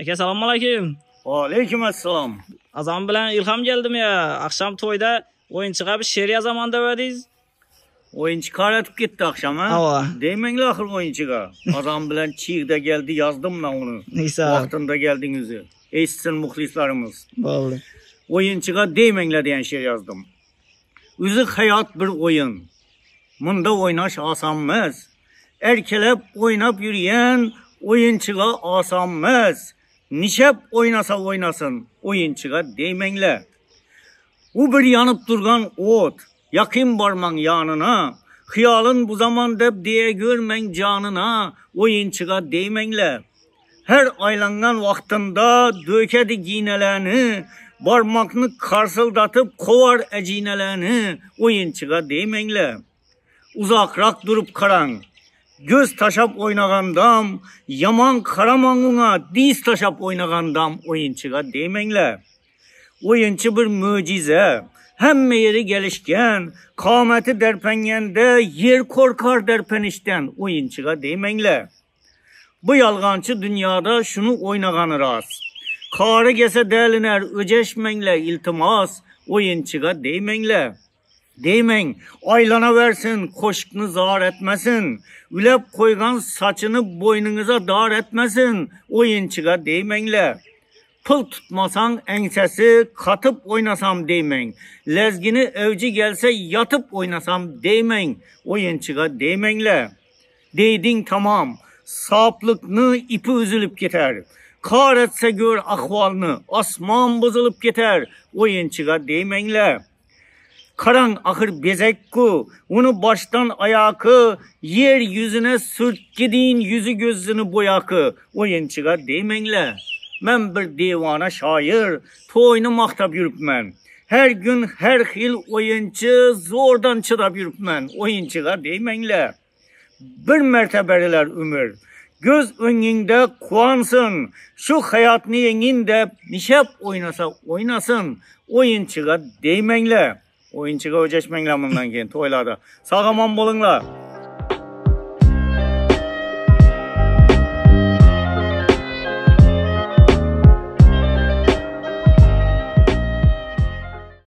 Aka assalomu alaykum. Va alaykum assalom. Azam bilan ilhom keldimi ya? Akşam to'yda o'yinchiga bir she'r yozaman devadingiz. Oyunchi qaratib ketdi akşam ha. Ava. Deymanglar axir o'yinchiga. Azam bilan chig'da geldi yazdım ben onu. Neyse. Vaqtında geldiniz. Eshitsin muxlislarimiz. Bo'ldi. O'yinchiga deymanglar degan she'r yazdım. O'zi hayot bir o'yin. Bunda o'ynash oson emas. Erkelab o'ynab yurgan o'yinchiga oson emas. Nishab oynasa oynasın o'yinchiga deymanglar. U bir yanıp durgan o't. Yakın barman yanına. Xiyalın bu zaman deb diye görmen canına. O'yinchiga deymanglar. Her aylangan vaqtında dökedi giynelerini. Barmakını karsıldatıp kovar ecinelerini. O'yinchiga deymanglar. Uzakrak durup karan. Göz taşap oynagandam, yaman karamanguna diz taşap oynagandam o'yinchiga deymanglar. O'yinchi bir mo'jiza, hamma yeri gelişken, qomati derpengende yer korkar derpenişten o'yinchiga deymanglar. Bu yalğancı dünyada şunu oynagani rast. Qari gese deliner öceşmengler iltimas, o'yinchiga deymanglar. Deymeng, aylana versin, koşkunu zar etmesin. Ülep koygan saçını boynunuza dar etmesin. O'yinchiga deymanglar. Pul tutmasan ensesi katıp oynasam deymeng. Lezgini evci gelse yatıp oynasam deymeng. O'yinchiga deymanglar. Deydin tamam, saplıkını ipi üzülüp gider. Kar etse gör ahvalını, asman bozulup gider. O'yinchiga deymanglar. Karan ahır bezek ku, onu baştan ayakı, yer yüzüne sürt gidin yüzü gözünü boyakı. O'yinchiga deymanglar. Men bir devana şair, to'yni maqtab yuribman. Her gün her xil o'yinchi zo'rdan chidab yuribman. O'yinchiga deymanglar. Bir mertebeliler ömür. Göz önünde kuansın. Şu hayatını yengin deb nishab oynasa oynasın. O'yinchiga deymanglar. O'yinchiga o'jashmanglar bundan keyin to'ylarda. Sog' omon bo'linglar.